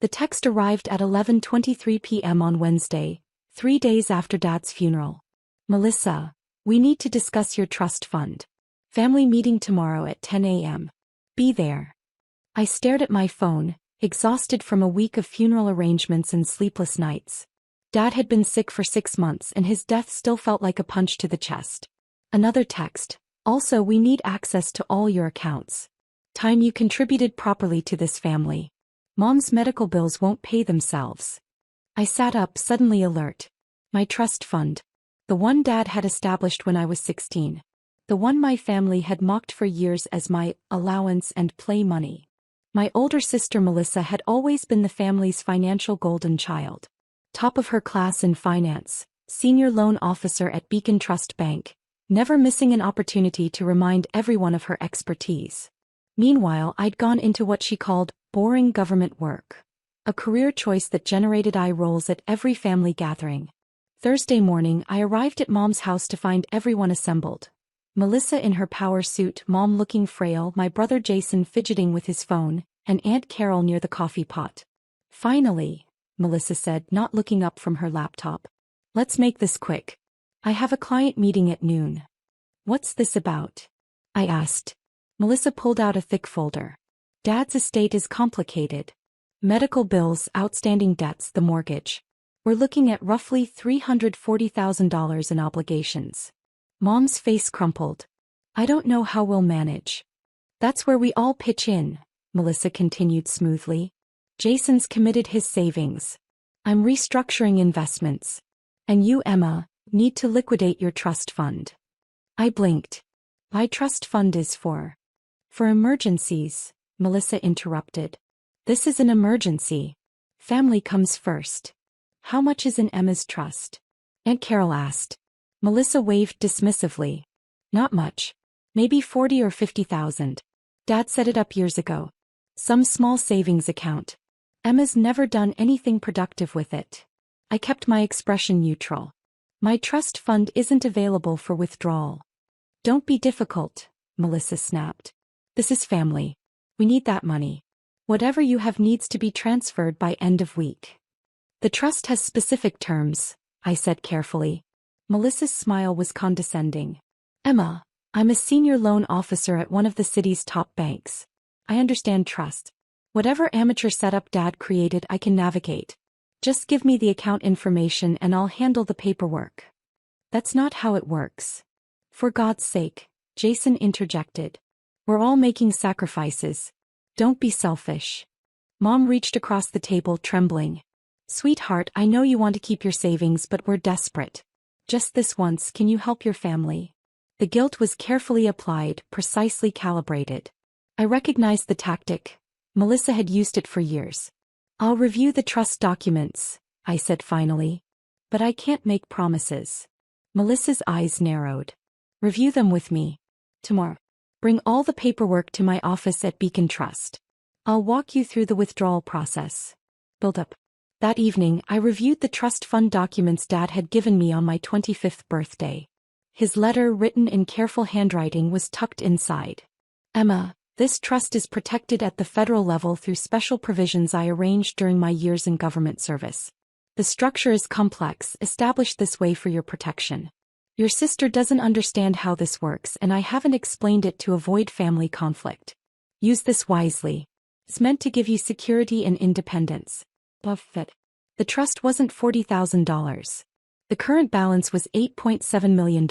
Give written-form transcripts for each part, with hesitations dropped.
The text arrived at 11:23 p.m. on Wednesday, 3 days after Dad's funeral. Melissa, we need to discuss your trust fund. Family meeting tomorrow at 10 a.m. Be there. I stared at my phone, exhausted from a week of funeral arrangements and sleepless nights. Dad had been sick for 6 months and his death still felt like a punch to the chest. Another text. Also, we need access to all your accounts. Time you contributed properly to this family. Mom's medical bills won't pay themselves. I sat up, suddenly alert. My trust fund. The one Dad had established when I was 16. The one my family had mocked for years as my allowance and play money. My older sister Melissa had always been the family's financial golden child. Top of her class in finance, senior loan officer at Beacon Trust Bank, never missing an opportunity to remind everyone of her expertise. Meanwhile, I'd gone into what she called boring government work, a career choice that generated eye rolls at every family gathering. Thursday morning, I arrived at Mom's house to find everyone assembled. Melissa in her power suit, Mom looking frail, my brother Jason fidgeting with his phone, and Aunt Carol near the coffee pot. Finally, Melissa said, not looking up from her laptop. Let's make this quick. I have a client meeting at noon. What's this about? I asked. Melissa pulled out a thick folder. Dad's estate is complicated. Medical bills, outstanding debts, the mortgage. We're looking at roughly $340,000 in obligations. Mom's face crumpled. I don't know how we'll manage. That's where we all pitch in, Melissa continued smoothly. Jason's committed his savings. I'm restructuring investments. And you, Emma, need to liquidate your trust fund. I blinked. My trust fund is for emergencies, Melissa interrupted. This is an emergency. Family comes first. How much is in Emma's trust? Aunt Carol asked. Melissa waved dismissively. Not much. Maybe 40 or 50,000. Dad set it up years ago. Some small savings account. Emma's never done anything productive with it. I kept my expression neutral. My trust fund isn't available for withdrawal. Don't be difficult, Melissa snapped. This is family. We need that money. Whatever you have needs to be transferred by end of week. The trust has specific terms, I said carefully. Melissa's smile was condescending. Emma, I'm a senior loan officer at one of the city's top banks. I understand trust. Whatever amateur setup Dad created, I can navigate. Just give me the account information and I'll handle the paperwork. That's not how it works. For God's sake, Jason interjected. We're all making sacrifices. Don't be selfish. Mom reached across the table, trembling. Sweetheart, I know you want to keep your savings, but we're desperate. Just this once, can you help your family? The guilt was carefully applied, precisely calibrated. I recognized the tactic. Melissa had used it for years. I'll review the trust documents, I said finally. But I can't make promises. Melissa's eyes narrowed. Review them with me. Tomorrow. Bring all the paperwork to my office at Beacon Trust. I'll walk you through the withdrawal process. Build up. That evening, I reviewed the trust fund documents Dad had given me on my 25th birthday. His letter, written in careful handwriting, was tucked inside. Emma, this trust is protected at the federal level through special provisions I arranged during my years in government service. The structure is complex, established this way for your protection. Your sister doesn't understand how this works, and I haven't explained it to avoid family conflict. Use this wisely. It's meant to give you security and independence. Buffett. The trust wasn't $40,000. The current balance was $8.7 million.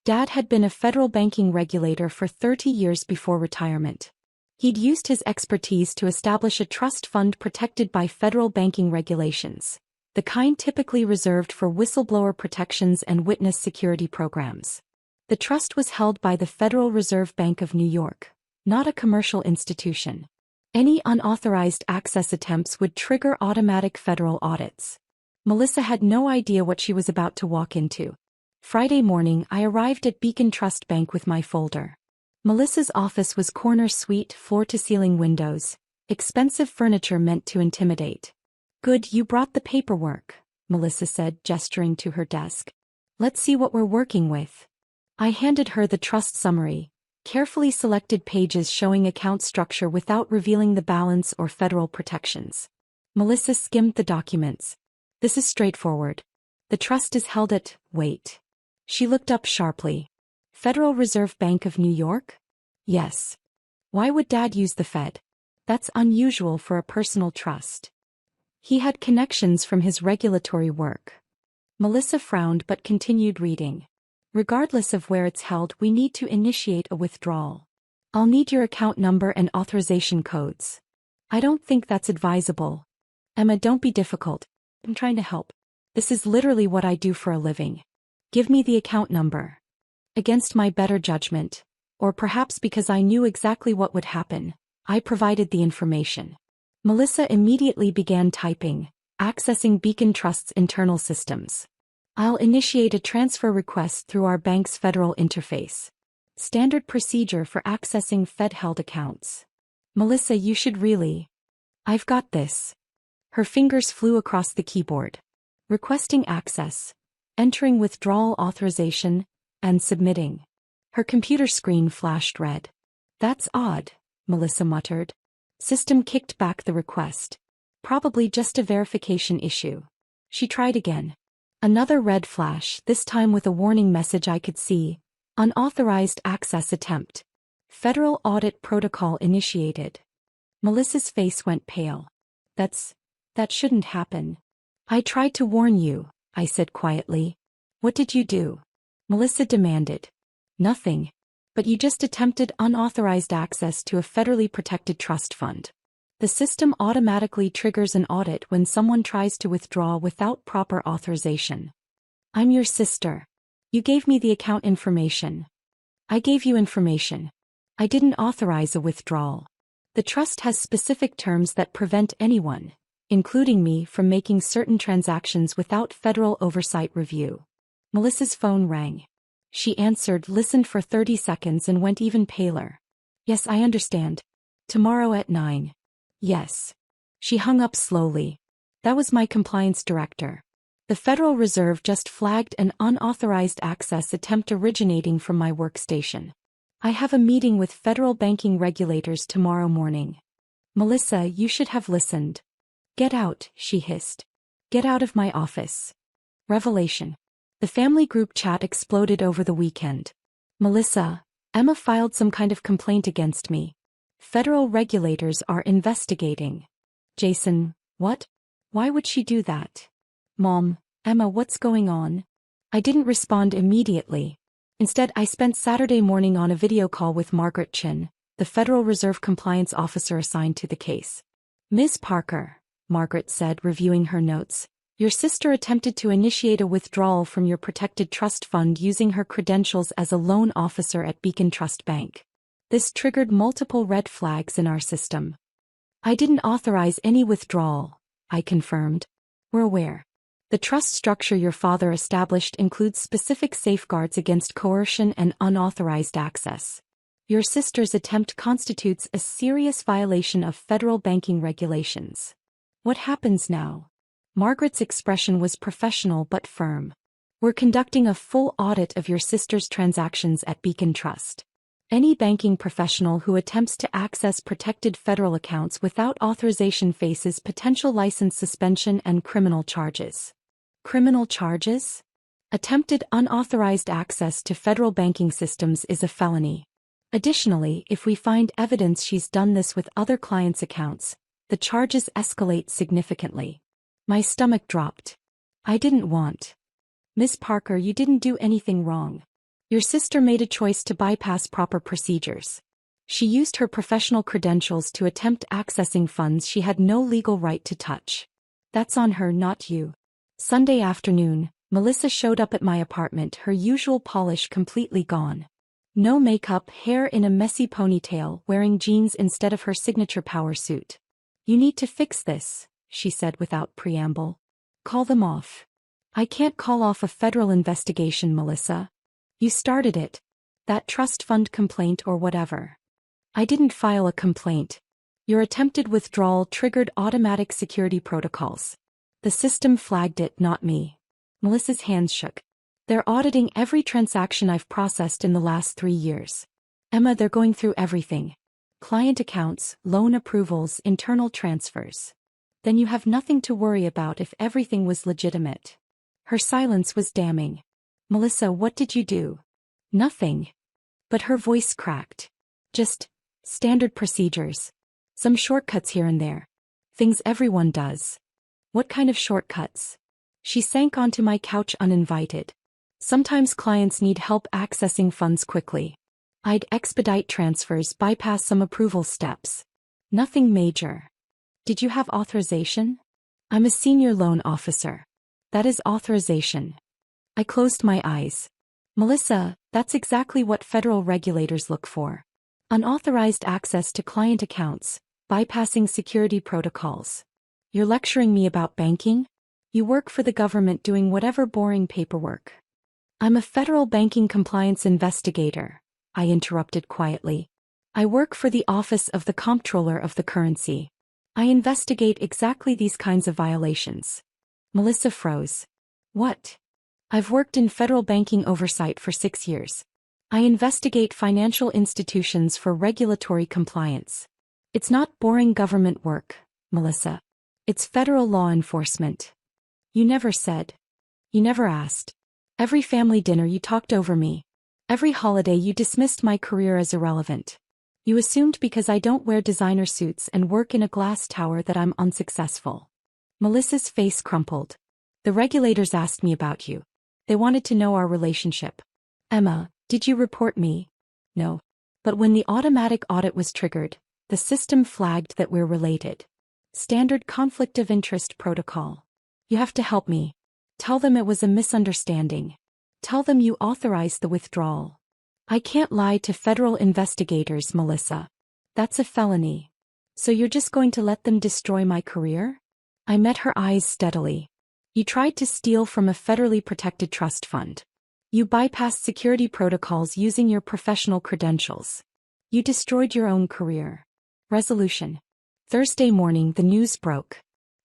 Dad had been a federal banking regulator for 30 years before retirement. He'd used his expertise to establish a trust fund protected by federal banking regulations, the kind typically reserved for whistleblower protections and witness security programs. The trust was held by the Federal Reserve Bank of New York, not a commercial institution. Any unauthorized access attempts would trigger automatic federal audits. Melissa had no idea what she was about to walk into. Friday morning, I arrived at Beacon Trust Bank with my folder. Melissa's office was corner suite, floor-to-ceiling windows, expensive furniture meant to intimidate. Good, you brought the paperwork, Melissa said, gesturing to her desk. Let's see what we're working with. I handed her the trust summary, carefully selected pages showing account structure without revealing the balance or federal protections. Melissa skimmed the documents. This is straightforward. The trust is held at, wait. She looked up sharply. Federal Reserve Bank of New York? Yes. Why would Dad use the Fed? That's unusual for a personal trust. He had connections from his regulatory work. Melissa frowned but continued reading. Regardless of where it's held, we need to initiate a withdrawal. I'll need your account number and authorization codes. I don't think that's advisable. Emma, don't be difficult. I'm trying to help. This is literally what I do for a living. Give me the account number. Against my better judgment, or perhaps because I knew exactly what would happen, I provided the information. Melissa immediately began typing, accessing Beacon Trust's internal systems. I'll initiate a transfer request through our bank's federal interface. Standard procedure for accessing Fed-held accounts. Melissa, you should really. I've got this. Her fingers flew across the keyboard. Requesting access, entering withdrawal authorization, and submitting. Her computer screen flashed red. That's odd, Melissa muttered. System kicked back the request. Probably just a verification issue. She tried again. Another red flash, this time with a warning message I could see. Unauthorized access attempt. Federal audit protocol initiated. Melissa's face went pale. That shouldn't happen. I tried to warn you, I said quietly. What did you do? Melissa demanded. Nothing. But you just attempted unauthorized access to a federally protected trust fund. The system automatically triggers an audit when someone tries to withdraw without proper authorization. I'm your sister. You gave me the account information. I gave you information. I didn't authorize a withdrawal. The trust has specific terms that prevent anyone, including me, from making certain transactions without federal oversight review. Melissa's phone rang. She answered, listened for 30 seconds and went even paler. Yes, I understand. Tomorrow at 9. Yes. She hung up slowly. That was my compliance director. The Federal Reserve just flagged an unauthorized access attempt originating from my workstation. I have a meeting with federal banking regulators tomorrow morning. Melissa, you should have listened. Get out, she hissed. Get out of my office. Revelation. The family group chat exploded over the weekend. Melissa, Emma filed some kind of complaint against me. Federal regulators are investigating. Jason, what? Why would she do that? Mom, Emma, what's going on? I didn't respond immediately. Instead, I spent Saturday morning on a video call with Margaret Chin, the Federal Reserve compliance officer assigned to the case. Ms. Parker, Margaret said, reviewing her notes. Your sister attempted to initiate a withdrawal from your protected trust fund using her credentials as a loan officer at Beacon Trust Bank. This triggered multiple red flags in our system. I didn't authorize any withdrawal, I confirmed. We're aware. The trust structure your father established includes specific safeguards against coercion and unauthorized access. Your sister's attempt constitutes a serious violation of federal banking regulations. What happens now? Margaret's expression was professional but firm. We're conducting a full audit of your sister's transactions at Beacon Trust. Any banking professional who attempts to access protected federal accounts without authorization faces potential license suspension and criminal charges. Criminal charges? Attempted unauthorized access to federal banking systems is a felony. Additionally, if we find evidence she's done this with other clients' accounts, the charges escalate significantly. My stomach dropped. I didn't want. Miss Parker, you didn't do anything wrong. Your sister made a choice to bypass proper procedures. She used her professional credentials to attempt accessing funds she had no legal right to touch. That's on her, not you. Sunday afternoon, Melissa showed up at my apartment, her usual polish completely gone. No makeup, hair in a messy ponytail, wearing jeans instead of her signature power suit. You need to fix this, she said without preamble. Call them off. I can't call off a federal investigation, Melissa. You started it. That trust fund complaint or whatever. I didn't file a complaint. Your attempted withdrawal triggered automatic security protocols. The system flagged it, not me. Melissa's hands shook. They're auditing every transaction I've processed in the last 3 years. Emma, they're going through everything. Client accounts, loan approvals, internal transfers. Then you have nothing to worry about if everything was legitimate. Her silence was damning. Melissa, what did you do? Nothing. But her voice cracked. Just standard procedures. Some shortcuts here and there. Things everyone does. What kind of shortcuts? She sank onto my couch uninvited. Sometimes clients need help accessing funds quickly. I'd expedite transfers, bypass some approval steps. Nothing major. Did you have authorization? I'm a senior loan officer. That is authorization. I closed my eyes. Melissa, that's exactly what federal regulators look for. Unauthorized access to client accounts, bypassing security protocols. You're lecturing me about banking? You work for the government doing whatever boring paperwork. I'm a federal banking compliance investigator, I interrupted quietly. I work for the Office of the Comptroller of the Currency. I investigate exactly these kinds of violations. Melissa froze. What? I've worked in federal banking oversight for 6 years. I investigate financial institutions for regulatory compliance. It's not boring government work, Melissa. It's federal law enforcement. You never said. You never asked. Every family dinner you talked over me. Every holiday you dismissed my career as irrelevant. You assumed because I don't wear designer suits and work in a glass tower that I'm unsuccessful. Melissa's face crumpled. The regulators asked me about you. They wanted to know our relationship. Emma, did you report me? No. But when the automatic audit was triggered, the system flagged that we're related. Standard conflict of interest protocol. You have to help me. Tell them it was a misunderstanding. Tell them you authorized the withdrawal. I can't lie to federal investigators, Melissa. That's a felony. So you're just going to let them destroy my career? I met her eyes steadily. You tried to steal from a federally protected trust fund. You bypassed security protocols using your professional credentials. You destroyed your own career. Resolution. Thursday morning the news broke.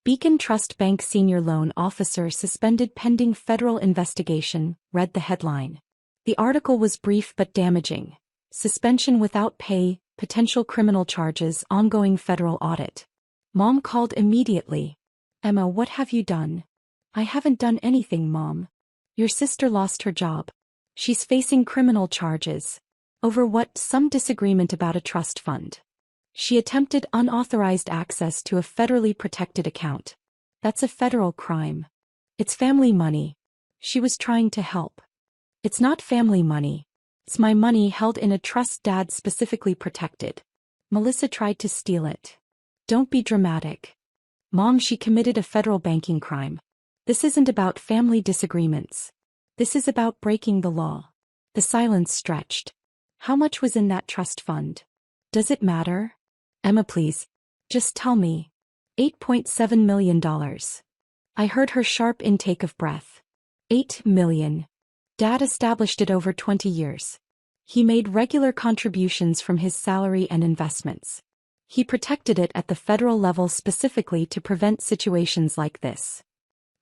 Beacon Trust Bank senior loan officer suspended pending federal investigation, read the headline. The article was brief but damaging. Suspension without pay, potential criminal charges, ongoing federal audit. Mom called immediately. Emma, what have you done? I haven't done anything, Mom. Your sister lost her job. She's facing criminal charges. Over what? Some disagreement about a trust fund. She attempted unauthorized access to a federally protected account. That's a federal crime. It's family money. She was trying to help. It's not family money. It's my money held in a trust Dad specifically protected. Melissa tried to steal it. Don't be dramatic. Mom, she committed a federal banking crime. This isn't about family disagreements. This is about breaking the law. The silence stretched. How much was in that trust fund? Does it matter? Emma, please. Just tell me. $8.7 million. I heard her sharp intake of breath. $8 million. Dad established it over 20 years. He made regular contributions from his salary and investments. He protected it at the federal level specifically to prevent situations like this.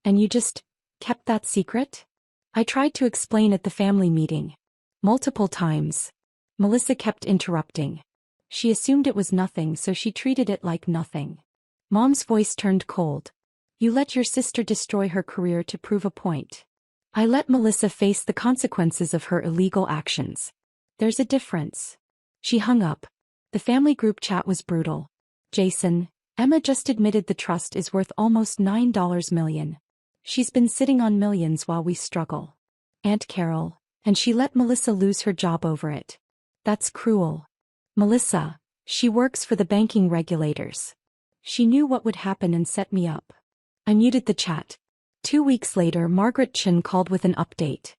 And you just kept that secret? I tried to explain at the family meeting. Multiple times. Melissa kept interrupting. She assumed it was nothing, so she treated it like nothing. Mom's voice turned cold. You let your sister destroy her career to prove a point. I let Melissa face the consequences of her illegal actions. There's a difference. She hung up. The family group chat was brutal. Jason, Emma just admitted the trust is worth almost $9 million. She's been sitting on millions while we struggle. Aunt Carol, and she let Melissa lose her job over it. That's cruel. Melissa, she works for the banking regulators. She knew what would happen and set me up. I muted the chat. 2 weeks later, Margaret Chin called with an update.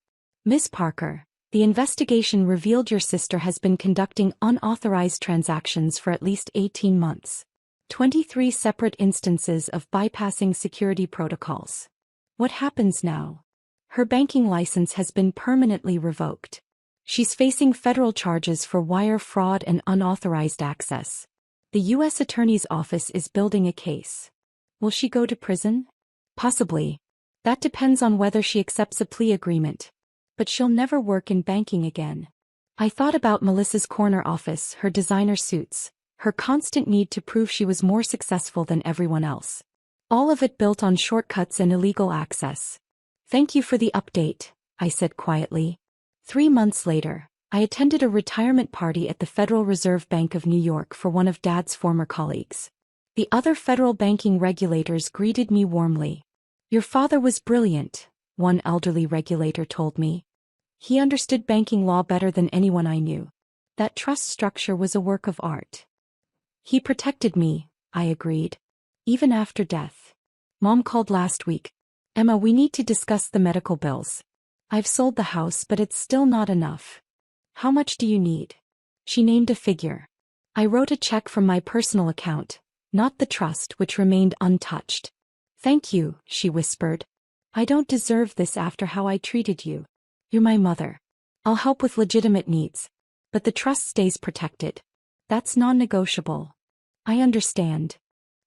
Miss Parker, the investigation revealed your sister has been conducting unauthorized transactions for at least 18 months. 23 separate instances of bypassing security protocols. What happens now? Her banking license has been permanently revoked. She's facing federal charges for wire fraud and unauthorized access. The U.S. Attorney's Office is building a case. Will she go to prison? Possibly. That depends on whether she accepts a plea agreement. But she'll never work in banking again. I thought about Melissa's corner office, her designer suits, her constant need to prove she was more successful than everyone else. All of it built on shortcuts and illegal access. Thank you for the update, I said quietly. 3 months later, I attended a retirement party at the Federal Reserve Bank of New York for one of Dad's former colleagues. The other federal banking regulators greeted me warmly. Your father was brilliant, one elderly regulator told me. He understood banking law better than anyone I knew. That trust structure was a work of art. He protected me, I agreed. Even after death. Mom called last week. Emma, we need to discuss the medical bills. I've sold the house, but it's still not enough. How much do you need? She named a figure. I wrote a check from my personal account, not the trust, which remained untouched. Thank you, she whispered. I don't deserve this after how I treated you. You're my mother. I'll help with legitimate needs. But the trust stays protected. That's non-negotiable. I understand.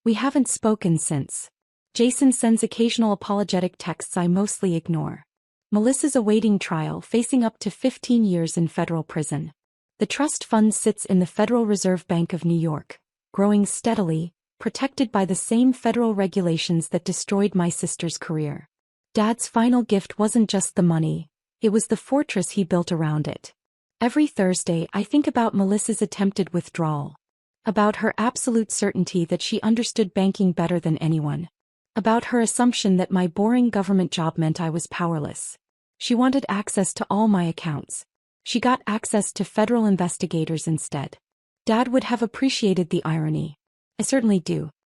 We haven't spoken since. Jason sends occasional apologetic texts I mostly ignore. Melissa's awaiting trial, facing up to 15 years in federal prison. The trust fund sits in the Federal Reserve Bank of New York, growing steadily, protected by the same federal regulations that destroyed my sister's career. Dad's final gift wasn't just the money, it was the fortress he built around it. Every Thursday I think about Melissa's attempted withdrawal. About her absolute certainty that she understood banking better than anyone. About her assumption that my boring government job meant I was powerless. She wanted access to all my accounts. She got access to federal investigators instead. Dad would have appreciated the irony. I certainly do.